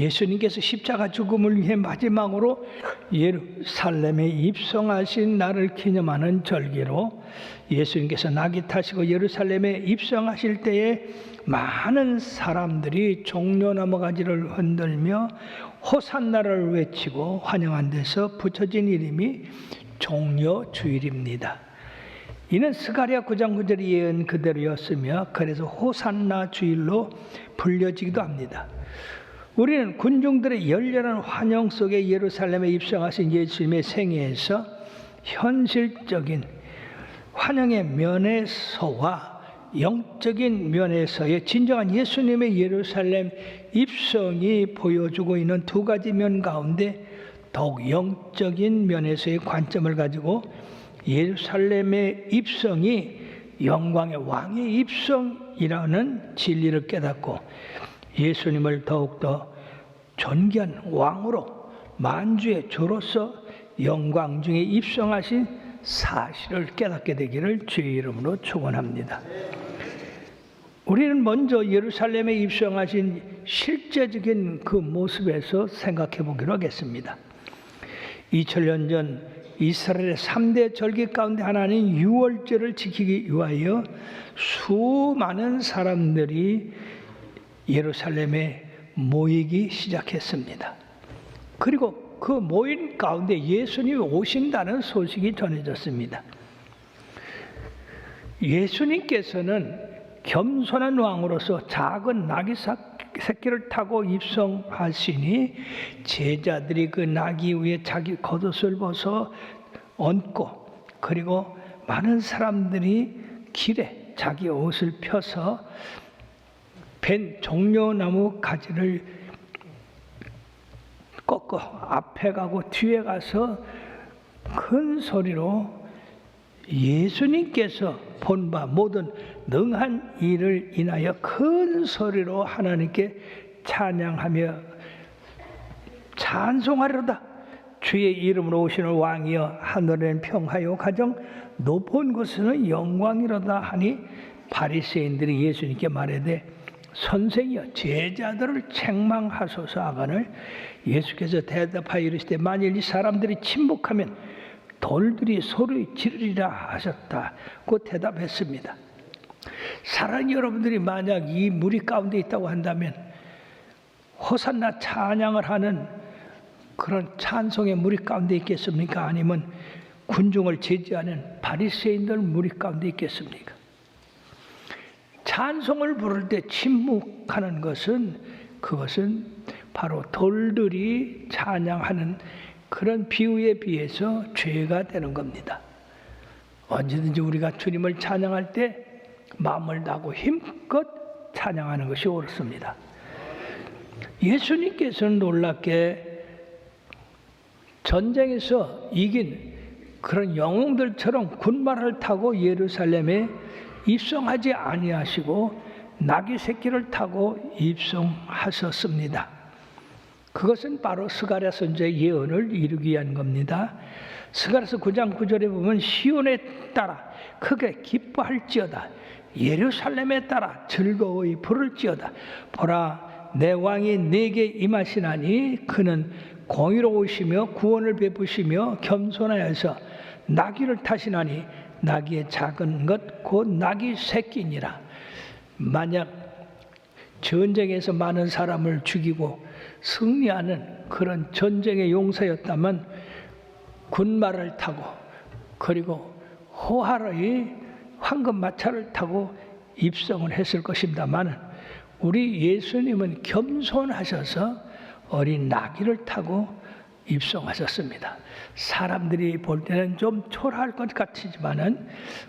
예수님께서 십자가 죽음을 위해 마지막으로 예루살렘에 입성하신 날을 기념하는 절기로 예수님께서 낙이 타시고 예루살렘에 입성하실 때에 많은 사람들이 종려나무 가지를 흔들며 호산나를 외치고 환영한 데서 붙여진 이름이 종려주일입니다. 이는 스가랴 9장 9절의 예언 그대로였으며 그래서 호산나 주일로 불려지기도 합니다. 우리는 군중들의 열렬한 환영 속에 예루살렘에 입성하신 예수님의 생애에서 현실적인 환영의 면에서와 영적인 면에서의 진정한 예수님의 예루살렘 입성이 보여주고 있는 두 가지 면 가운데 더욱 영적인 면에서의 관점을 가지고 예루살렘의 입성이 영광의 왕의 입성이라는 진리를 깨닫고 예수님을 더욱더 존귀한 왕으로 만주의 조로서 영광 중에 입성하신 사실을 깨닫게 되기를 주의 이름으로 축원합니다. 우리는 먼저 예루살렘에 입성하신 실제적인 그 모습에서 생각해 보기로 하겠습니다. 2000년 전 이스라엘의 3대 절기 가운데 하나인 유월절을 지키기 위하여 수많은 사람들이 예루살렘에 모이기 시작했습니다. 그리고 그 모인 가운데 예수님이 오신다는 소식이 전해졌습니다. 예수님께서는 겸손한 왕으로서 작은 나귀 새끼를 타고 입성하시니 제자들이 그 나귀 위에 자기 겉옷을 벗어 얹고 그리고 많은 사람들이 길에 자기 옷을 펴서 벤 종려나무 가지를 꺾어 앞에 가고 뒤에 가서 큰 소리로 예수님께서 본 바 모든 능한 일을 인하여 큰 소리로 하나님께 찬양하며 찬송하리로다. 주의 이름으로 오시는 왕이여 하늘엔 평하여 가정 높은 곳에는 영광이로다 하니 바리새인들이 예수님께 말하되 선생이여 제자들을 책망하소서 하거늘 예수께서 대답하여 이르시되 만일 이 사람들이 침묵하면 돌들이 소리 지르리라 하셨다고 대답했습니다. 사랑하는 여러분들이 만약 이 무리 가운데 있다고 한다면 호산나 찬양을 하는 그런 찬송의 무리 가운데 있겠습니까? 아니면 군중을 제지하는 바리새인들 무리 가운데 있겠습니까? 찬송을 부를 때 침묵하는 것은 그것은 바로 돌들이 찬양하는 그런 비유에 비해서 죄가 되는 겁니다. 언제든지 우리가 주님을 찬양할 때 마음을 다하고 힘껏 찬양하는 것이 옳습니다. 예수님께서는 놀랍게 전쟁에서 이긴 그런 영웅들처럼 군마를 타고 예루살렘에 입성하지 아니하시고 나귀 새끼를 타고 입성하셨습니다. 그것은 바로 스가랴 선지자의 예언을 이루기 위한 겁니다. 스가랴서 9장 9절에 보면 시온에 따라 크게 기뻐할지어다 예루살렘에 따라 즐거이 부를지어다 보라 내 왕이 내게 임하시나니 그는 공의로우시며 구원을 베푸시며 겸손하여서 나귀를 타시나니 나귀의 작은 것 곧 나귀 새끼니라. 만약 전쟁에서 많은 사람을 죽이고 승리하는 그런 전쟁의 용사였다면 군마를 타고 그리고 호활의 황금 마차를 타고 입성을 했을 것입니다만 우리 예수님은 겸손하셔서 어린 나귀를 타고 입성하셨습니다. 사람들이 볼 때는 좀 초라할 것 같지만은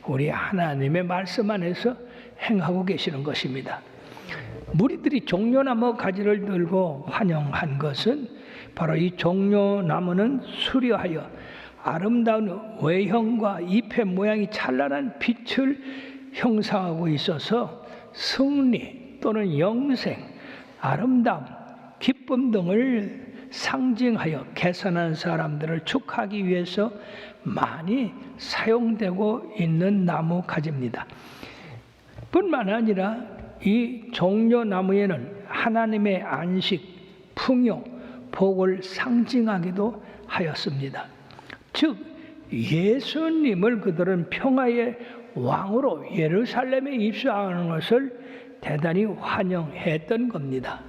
우리 하나님의 말씀 안에서 행하고 계시는 것입니다. 무리들이 종려나무 가지를 들고 환영한 것은 바로 이 종려나무는 수려하여 아름다운 외형과 잎의 모양이 찬란한 빛을 형상하고 있어서 승리 또는 영생, 아름다움, 기쁨 등을 상징하여 개선한 사람들을 축하하기 위해서 많이 사용되고 있는 나무 가지입니다. 뿐만 아니라 이 종려나무에는 하나님의 안식, 풍요, 복을 상징하기도 하였습니다. 즉 예수님을 그들은 평화의 왕으로 예루살렘에 입성하는 것을 대단히 환영했던 겁니다.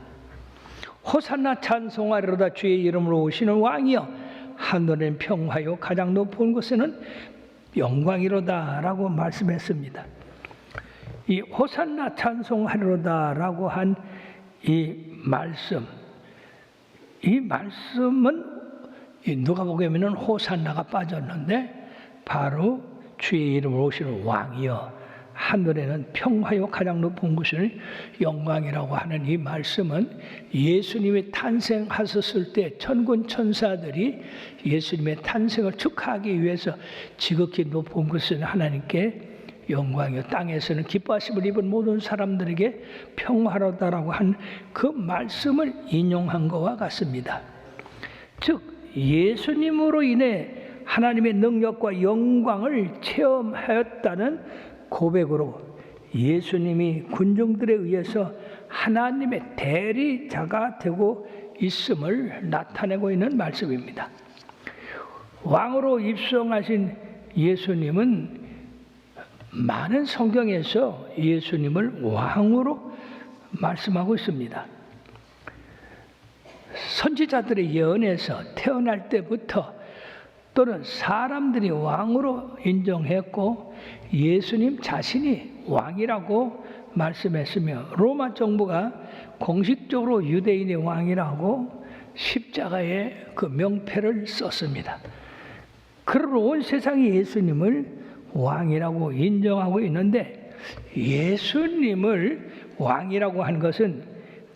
호산나 찬송하리로다 주의 이름으로 오시는 왕이여 하늘엔 평화요 가장 높은 곳에는 영광이로다 라고 말씀했습니다. 이 호산나 찬송하리로다 라고 한 이 말씀은 누가복음에는 호산나가 빠졌는데 바로 주의 이름으로 오시는 왕이여 하늘에는 평화요 가장 높은 곳은 영광이라고 하는 이 말씀은 예수님이 탄생하셨을 때 천군 천사들이 예수님의 탄생을 축하하기 위해서 지극히 높은 곳은 하나님께 영광이요 땅에서는 기뻐하심을 입은 모든 사람들에게 평화로다라고 한 그 말씀을 인용한 것과 같습니다. 즉 예수님으로 인해 하나님의 능력과 영광을 체험하였다는 고백으로 예수님이 군중들에 의해서 하나님의 대리자가 되고 있음을 나타내고 있는 말씀입니다. 왕으로 입성하신 예수님은 많은 성경에서 예수님을 왕으로 말씀하고 있습니다. 선지자들의 예언에서 태어날 때부터 또는 사람들이 왕으로 인정했고 예수님 자신이 왕이라고 말씀했으며 로마 정부가 공식적으로 유대인의 왕이라고 십자가에 그 명패를 썼습니다. 그러므로 온 세상이 예수님을 왕이라고 인정하고 있는데 예수님을 왕이라고 한 것은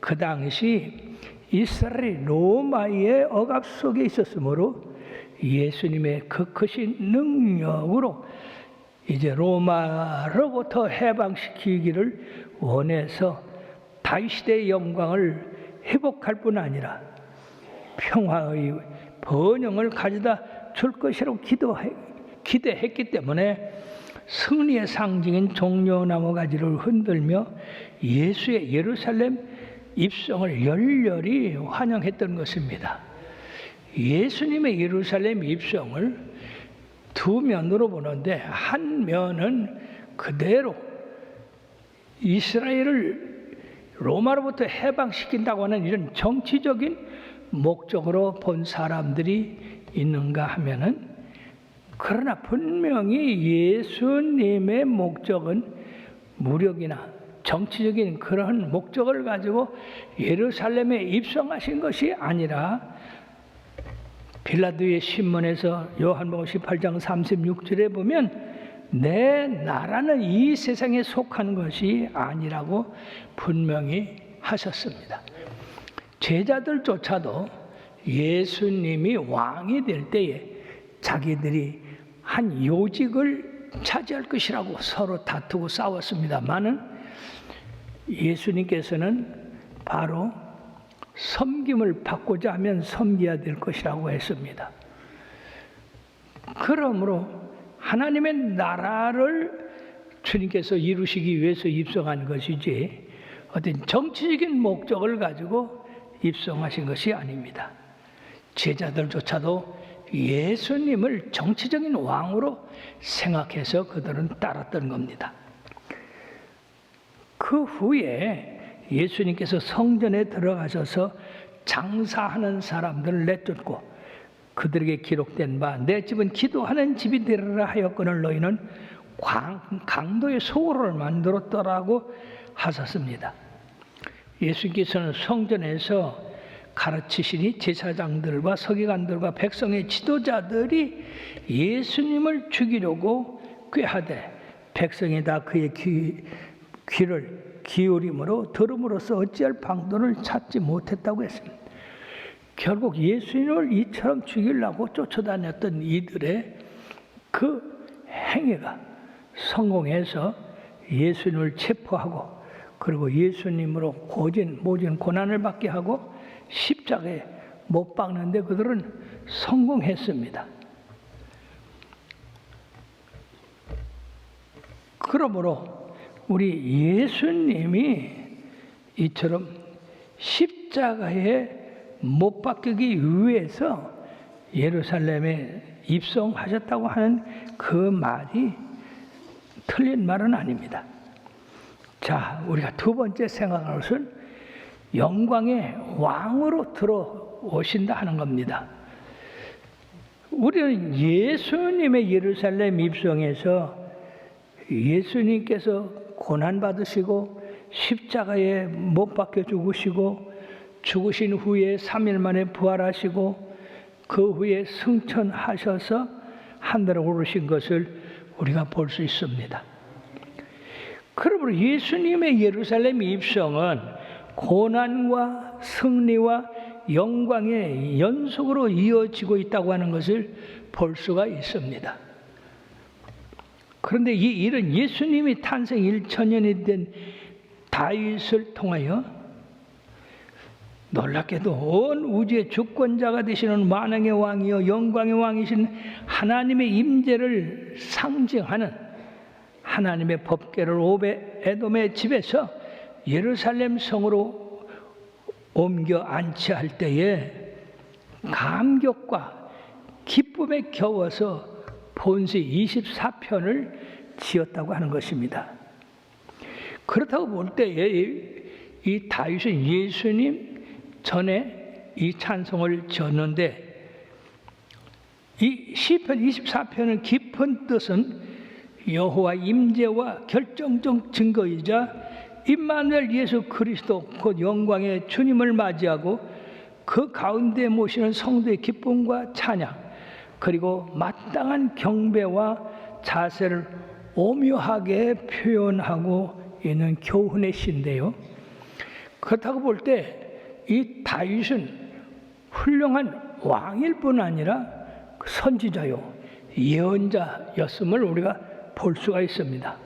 그 당시 이스라엘이 로마의 억압 속에 있었으므로 예수님의 그 크신 능력으로 이제 로마로부터 해방시키기를 원해서 다윗시대의 영광을 회복할 뿐 아니라 평화의 번영을 가져다 줄 것이라고 기대했기 때문에 승리의 상징인 종려나무 가지를 흔들며 예수의 예루살렘 입성을 열렬히 환영했던 것입니다. 예수님의 예루살렘 입성을 두 면으로 보는데 한 면은 그대로 이스라엘을 로마로부터 해방시킨다고 하는 이런 정치적인 목적으로 본 사람들이 있는가 하면은 그러나 분명히 예수님의 목적은 무력이나 정치적인 그런 목적을 가지고 예루살렘에 입성하신 것이 아니라 빌라도의 신문에서 요한복음 18장 36절에 보면 내 나라는 이 세상에 속한 것이 아니라고 분명히 하셨습니다. 제자들조차도 예수님이 왕이 될 때에 자기들이 한 요직을 차지할 것이라고 서로 다투고 싸웠습니다만은 예수님께서는 바로 섬김을 받고자 하면 섬겨야 될 것이라고 했습니다. 그러므로 하나님의 나라를 주님께서 이루시기 위해서 입성한 것이지 어떤 정치적인 목적을 가지고 입성하신 것이 아닙니다. 제자들조차도 예수님을 정치적인 왕으로 생각해서 그들은 따랐던 겁니다. 그 후에 예수님께서 성전에 들어가셔서 장사하는 사람들을 내쫓고 그들에게 기록된 바 내 집은 기도하는 집이 되리라 하였거늘 너희는 강도의 소굴을 만들었더라고 하셨습니다. 예수님께서는 성전에서 가르치시니 제사장들과 서기관들과 백성의 지도자들이 예수님을 죽이려고 꾀하되 백성이 다 그의 귀를 기울임으로 들음으로써 어찌할 방도를 찾지 못했다고 했습니다. 결국 예수님을 이처럼 죽이려고 쫓아다녔던 이들의 그 행위가 성공해서 예수님을 체포하고 그리고 예수님으로 모진 고난을 받게 하고 십자가에 못 박는데 그들은 성공했습니다. 그러므로 우리 예수님이 이처럼 십자가에 못 박히기 위해서 예루살렘에 입성하셨다고 하는 그 말이 틀린 말은 아닙니다. 자, 우리가 두 번째 생각할 것은 영광의 왕으로 들어오신다 하는 겁니다. 우리는 예수님의 예루살렘 입성에서 예수님께서 고난받으시고 십자가에 못 박혀 죽으시고 죽으신 후에 3일 만에 부활하시고 그 후에 승천하셔서 하늘에 오르신 것을 우리가 볼 수 있습니다. 그러므로 예수님의 예루살렘 입성은 고난과 승리와 영광의 연속으로 이어지고 있다고 하는 것을 볼 수가 있습니다. 그런데 이 일은 예수님이 탄생 1000년이 된 다윗을 통하여 놀랍게도 온 우주의 주권자가 되시는 만왕의 왕이요 영광의 왕이신 하나님의 임재를 상징하는 하나님의 법궤를 오벳에돔의 집에서 예루살렘 성으로 옮겨 안치할 때에 감격과 기쁨에 겨워서 본시 24편을 지었다고 하는 것입니다. 그렇다고 볼 때에 이 다윗은 예수님 전에 이 찬송을 지었는데 이 시편 24편의 깊은 뜻은 여호와 임재와 결정적 증거이자 임마누엘 예수 그리스도 곧 영광의 주님을 맞이하고 그 가운데 모시는 성도의 기쁨과 찬양 그리고 마땅한 경배와 자세를 오묘하게 표현하고 있는 교훈의 시인데요. 그렇다고 볼 때 이 다윗은 훌륭한 왕일 뿐 아니라 선지자요 예언자였음을 우리가 볼 수가 있습니다.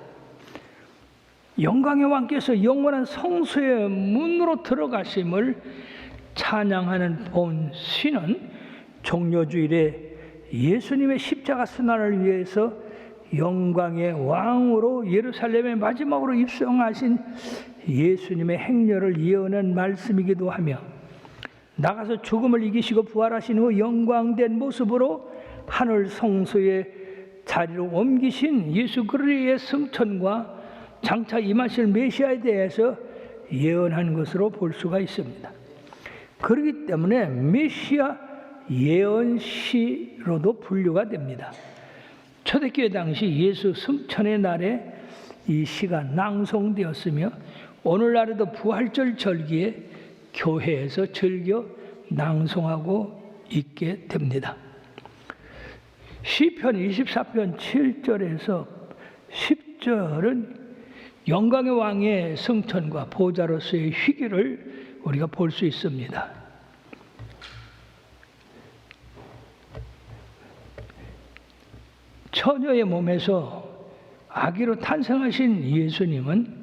영광의 왕께서 영원한 성소의 문으로 들어가심을 찬양하는 본 시는 종려주일에 예수님의 십자가 순환을 위해서 영광의 왕으로 예루살렘에 마지막으로 입성하신 예수님의 행렬을 예언한 말씀이기도 하며 나가서 죽음을 이기시고 부활하신 후 영광된 모습으로 하늘 성소의 자리로 옮기신 예수 그리스도의 승천과 장차 임하실 메시아에 대해서 예언한 것으로 볼 수가 있습니다. 그렇기 때문에 메시아 예언시로도 분류가 됩니다. 초대교회 당시 예수 승천의 날에 이 시가 낭송되었으며 오늘날에도 부활절 절기에 교회에서 즐겨 낭송하고 있게 됩니다. 시편 24편 7절에서 10절은 영광의 왕의 승천과 보좌로서의 희귀를 우리가 볼 수 있습니다. 처녀의 몸에서 아기로 탄생하신 예수님은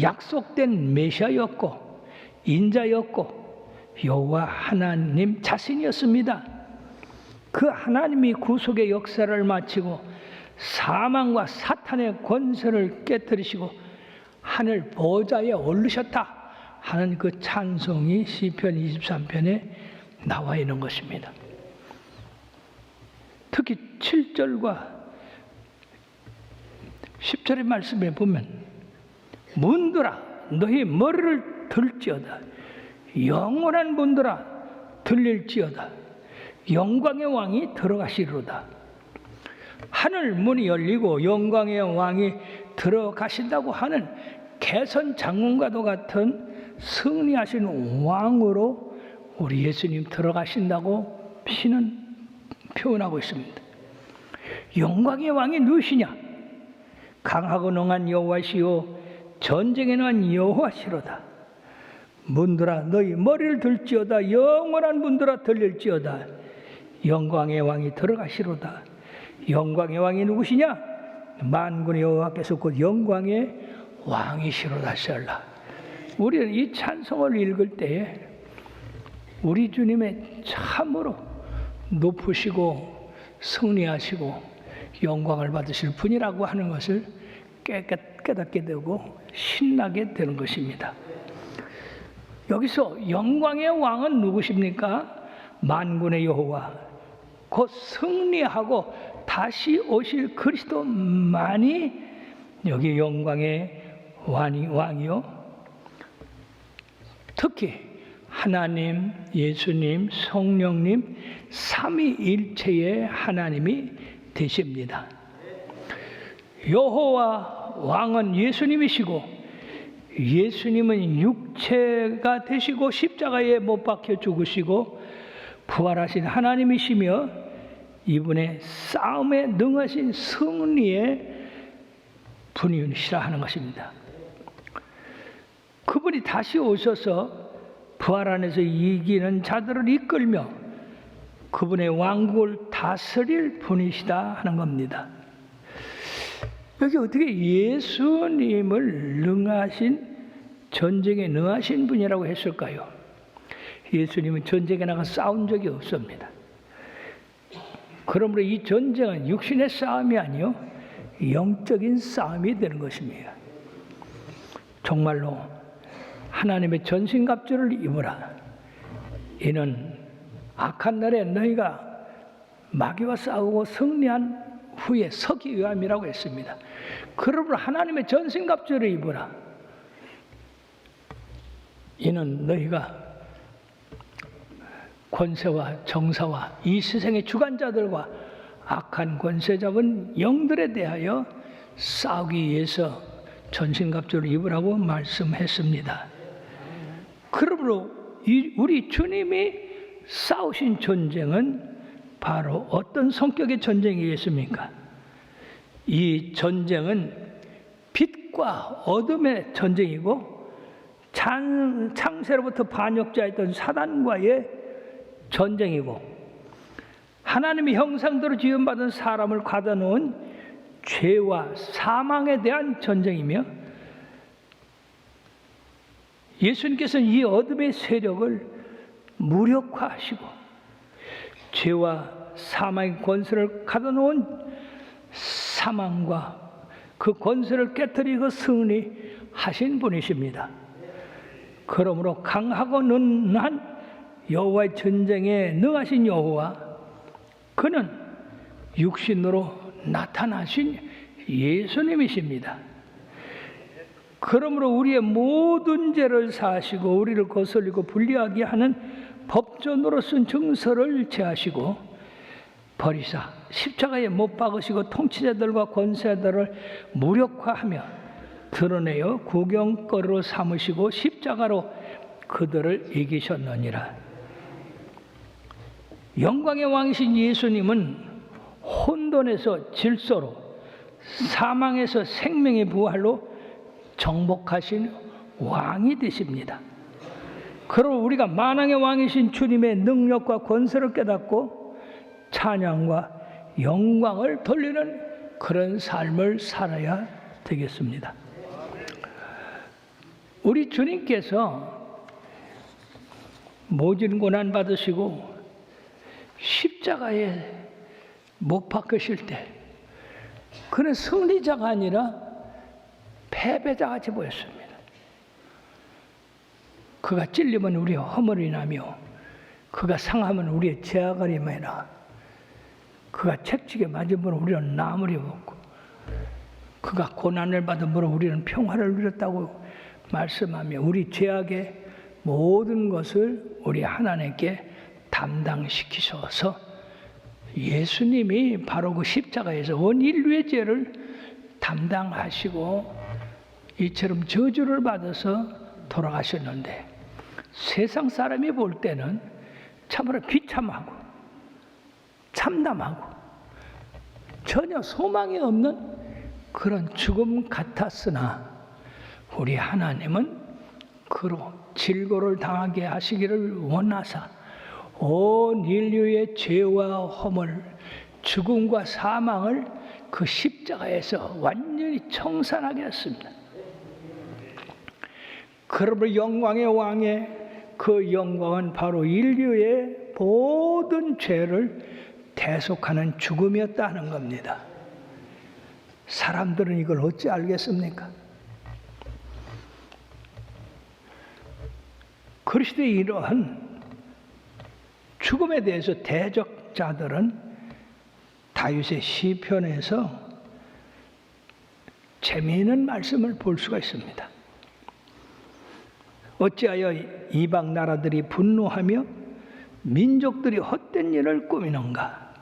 약속된 메시아였고 인자였고 여호와 하나님 자신이었습니다. 그 하나님이 구속의 역사를 마치고 사망과 사탄의 권세를 깨뜨리시고 하늘 보좌에 오르셨다 하는 그 찬송이 시편 23편에 나와 있는 것입니다. 특히 7절과 10절의 말씀에 보면 문들아 너희 머리를 들지어다 영원한 문들아 들릴지어다 영광의 왕이 들어가시리로다. 하늘 문이 열리고 영광의 왕이 들어가신다고 하는 개선 장군과도 같은 승리하신 왕으로 우리 예수님 들어가신다고 시는 표현하고 있습니다. 영광의 왕이 누구시냐? 강하고 능한 여호와시요 전쟁에 능한 여호와시로다. 문들아 너희 머리를 들지어다 영원한 문들아 들릴지어다 영광의 왕이 들어가시로다. 영광의 왕이 누구시냐? 만군의 여호와께서 곧 영광의 왕이시로다 셀라. 우리는 이 찬송을 읽을 때에 우리 주님의 참으로 높으시고 승리하시고 영광을 받으실 분이라고 하는 것을 깨닫게 되고 신나게 되는 것입니다. 여기서 영광의 왕은 누구십니까? 만군의 여호와, 곧 승리하고 다시 오실 그리스도만이 여기 영광의 왕이요. 특히 하나님, 예수님, 성령님 삼위일체의 하나님이 되십니다. 여호와 왕은 예수님이시고, 예수님은 육체가 되시고 십자가에 못 박혀 죽으시고 부활하신 하나님이시며, 이분의 싸움에 능하신 승리의 분이시라 하는 것입니다. 그분이 다시 오셔서 부활 안에서 이기는 자들을 이끌며 그분의 왕국을 다스릴 분이시다 하는 겁니다. 여기 어떻게 예수님을 능하신, 전쟁에 능하신 분이라고 했을까요? 예수님은 전쟁에 나가 싸운 적이 없습니다. 그러므로 이 전쟁은 육신의 싸움이 아니요 영적인 싸움이 되는 것입니다. 정말로 하나님의 전신갑주를 입으라. 이는 악한 날에 너희가 마귀와 싸우고 승리한 후에 서기 위함이라고 했습니다. 그러므로 하나님의 전신갑주를 입으라. 이는 너희가 권세와 정사와 이 세상의 주관자들과 악한 권세 잡은 영들에 대하여 싸우기 위해서 전신갑주를 입으라고 말씀했습니다. 그러므로 우리 주님이 싸우신 전쟁은 바로 어떤 성격의 전쟁이겠습니까? 이 전쟁은 빛과 어둠의 전쟁이고, 창세로부터 반역자였던 사단과의 전쟁이고, 하나님의 형상대로 지음받은 사람을 가둬놓은 죄와 사망에 대한 전쟁이며, 예수님께서는 이 어둠의 세력을 무력화하시고 죄와 사망의 권세를 가둬놓은 사망과 그 권세를 깨뜨리고 승리하신 분이십니다. 그러므로 강하고 능한 여호와의 전쟁에 능하신 여호와, 그는 육신으로 나타나신 예수님이십니다. 그러므로 우리의 모든 죄를 사하시고 우리를 거슬리고 불리하게 하는 법전으로 쓴 증서를 제하시고 버리사 십자가에 못 박으시고 통치자들과 권세자들을 무력화하며 드러내어 구경거리로 삼으시고 십자가로 그들을 이기셨느니라. 영광의 왕이신 예수님은 혼돈에서 질서로, 사망에서 생명의 부활로 정복하신 왕이 되십니다. 그러므로 우리가 만왕의 왕이신 주님의 능력과 권세를 깨닫고 찬양과 영광을 돌리는 그런 삶을 살아야 되겠습니다. 우리 주님께서 모진 고난 받으시고 십자가에 못 박으실 때 그는 승리자가 아니라 패배자같이 보였습니다. 그가 찔리면 우리의 허물이 나며 그가 상하면 우리의 죄악이 매나 그가 채찍에 맞으면 우리는 나무리 먹고 그가 고난을 받음으로 우리는 평화를 누렸다고 말씀하며 우리 죄악의 모든 것을 우리 하나님께 담당시키셔서 예수님이 바로 그 십자가에서 온 인류의 죄를 담당하시고 이처럼 저주를 받아서 돌아가셨는데, 세상 사람이 볼 때는 참으로 비참하고 참담하고 전혀 소망이 없는 그런 죽음 같았으나 우리 하나님은 그로 질고를 당하게 하시기를 원하사 온 인류의 죄와 허물, 죽음과 사망을 그 십자가에서 완전히 청산하게 했습니다. 그러므로 영광의 왕의 그 영광은 바로 인류의 모든 죄를 대속하는 죽음이었다 하는 겁니다. 사람들은 이걸 어찌 알겠습니까? 그리스도의 이러한 죽음에 대해서 대적자들은 다윗의 시편에서 재미있는 말씀을 볼 수가 있습니다. 어찌하여 이방 나라들이 분노하며 민족들이 헛된 일을 꾸미는가?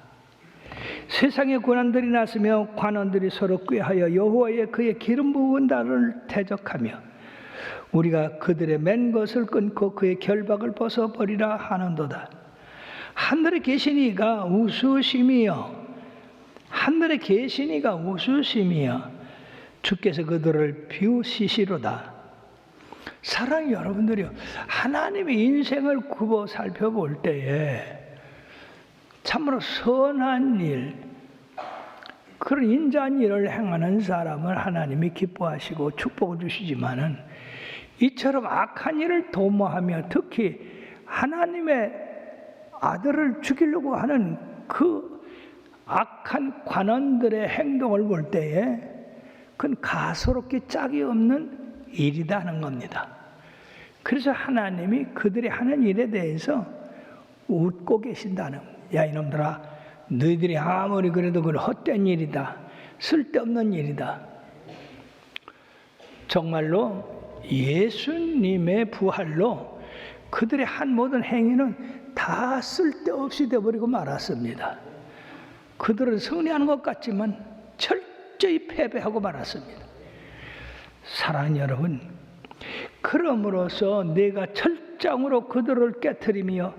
세상의 고난들이 났으며 관원들이 서로 꾀하여 여호와의 그의 기름 부은 달을 대적하며 우리가 그들의 맨 것을 끊고 그의 결박을 벗어버리라 하는도다. 하늘에 계신 이가 웃으심이여, 하늘에 계신 이가 웃으심이여, 주께서 그들을 비우시시로다. 사랑하는 여러분들이요, 하나님의 인생을 굽어 살펴볼 때에 참으로 선한 일, 그런 인자한 일을 행하는 사람을 하나님이 기뻐하시고 축복을 주시지만은 이처럼 악한 일을 도모하며 특히 하나님의 아들을 죽이려고 하는 그 악한 관원들의 행동을 볼 때에 그건 가소롭기 짝이 없는 일이다 하는 겁니다. 그래서 하나님이 그들이 하는 일에 대해서 웃고 계신다는, 야 이놈들아, 너희들이 아무리 그래도 그건 헛된 일이다, 쓸데없는 일이다. 정말로 예수님의 부활로 그들의 한 모든 행위는 다 쓸데없이 되어버리고 말았습니다. 그들은 승리하는 것 같지만 철저히 패배하고 말았습니다. 사랑하는 여러분, 그러므로서 내가 철장으로 그들을 깨트리며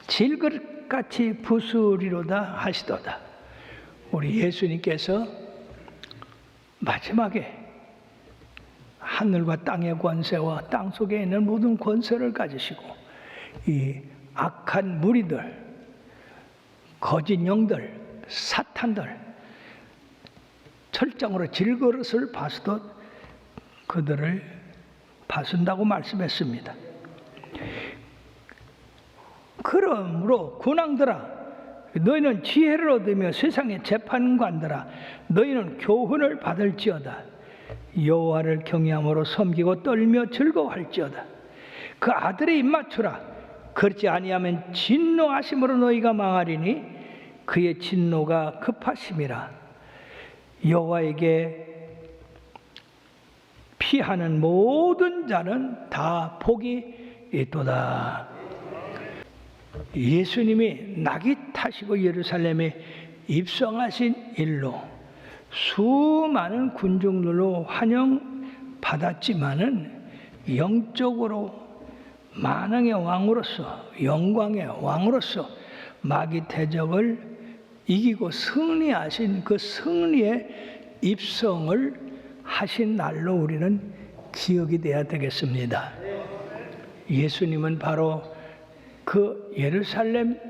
질그릇같이 부수리로다 하시도다. 우리 예수님께서 마지막에 하늘과 땅의 권세와 땅 속에 있는 모든 권세를 가지시고 이 악한 무리들, 거짓 영들, 사탄들 철장으로 질그릇을 바수듯 그들을 바순다고 말씀했습니다. 그러므로 군왕들아, 너희는 지혜를 얻으며 세상의 재판관들아, 너희는 교훈을 받을지어다. 여호와를 경외함으로 섬기고 떨며 즐거워할지어다. 그 아들의 입맞추라. 그렇지 아니하면 진노하심으로 너희가 망하리니 그의 진노가 급하심이라. 여호와에게 피하는 모든 자는 다 복이 있도다. 예수님이 낙이 타시고 예루살렘에 입성하신 일로 수많은 군중들로 환영받았지만은 영적으로 만왕의 왕으로서, 영광의 왕으로서 마귀 대적을 이기고 승리하신 그 승리의 입성을 하신 날로 우리는 기억이 돼야 되겠습니다. 예수님은 바로 그 예루살렘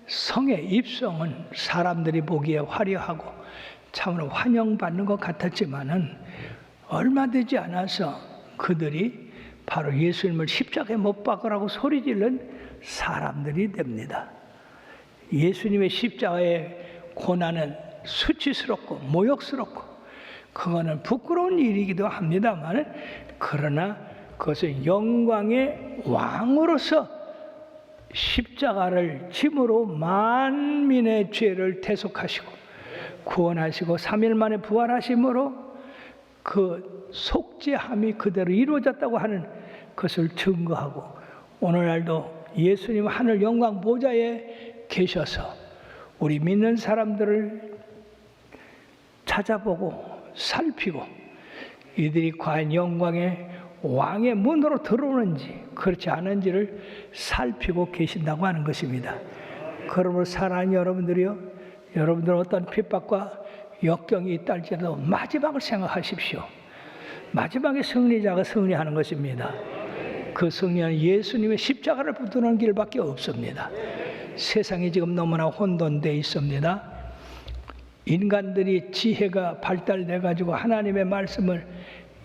성의 입성은 사람들이 보기에 화려하고 참으로 환영받는 것 같았지만은 얼마 되지 않아서 그들이 바로 예수님을 십자가에 못 박으라고 소리지른 사람들이 됩니다. 예수님의 십자가의 고난은 수치스럽고 모욕스럽고 그거는 부끄러운 일이기도 합니다만, 그러나 그것은 영광의 왕으로서 십자가를 짐으로 만민의 죄를 대속하시고 구원하시고 3일 만에 부활하심으로 그 속죄함이 그대로 이루어졌다고 하는 것을 증거하고, 오늘날도 예수님 하늘 영광 보좌에 계셔서 우리 믿는 사람들을 찾아보고 살피고 이들이 과연 영광의 왕의 문으로 들어오는지 그렇지 않은지를 살피고 계신다고 하는 것입니다. 그러므로 사랑하는 여러분들이요, 여러분들은 어떤 핍박과 역경이 있다 할지라도 마지막을 생각하십시오. 마지막에 승리자가 승리하는 것입니다. 그 승리는 예수님의 십자가를 붙드는 길밖에 없습니다. 세상이 지금 너무나 혼돈되어 있습니다. 인간들이 지혜가 발달돼 가지고 하나님의 말씀을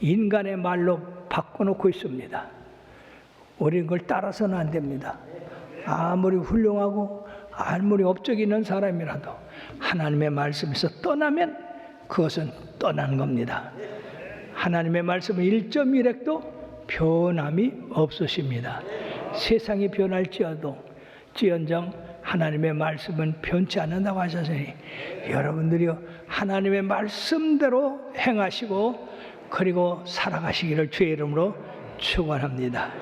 인간의 말로 바꿔놓고 있습니다. 우리는 그걸 따라서는 안 됩니다. 아무리 훌륭하고 아무리 업적이 있는 사람이라도 하나님의 말씀에서 떠나면 그것은 떠난 겁니다. 하나님의 말씀은 1.1핵도 변함이 없으십니다. 세상이 변할지언정 하나님의 말씀은 변치 않는다고 하셨으니 여러분들이 하나님의 말씀대로 행하시고 그리고 살아가시기를 주의 이름으로 축원합니다.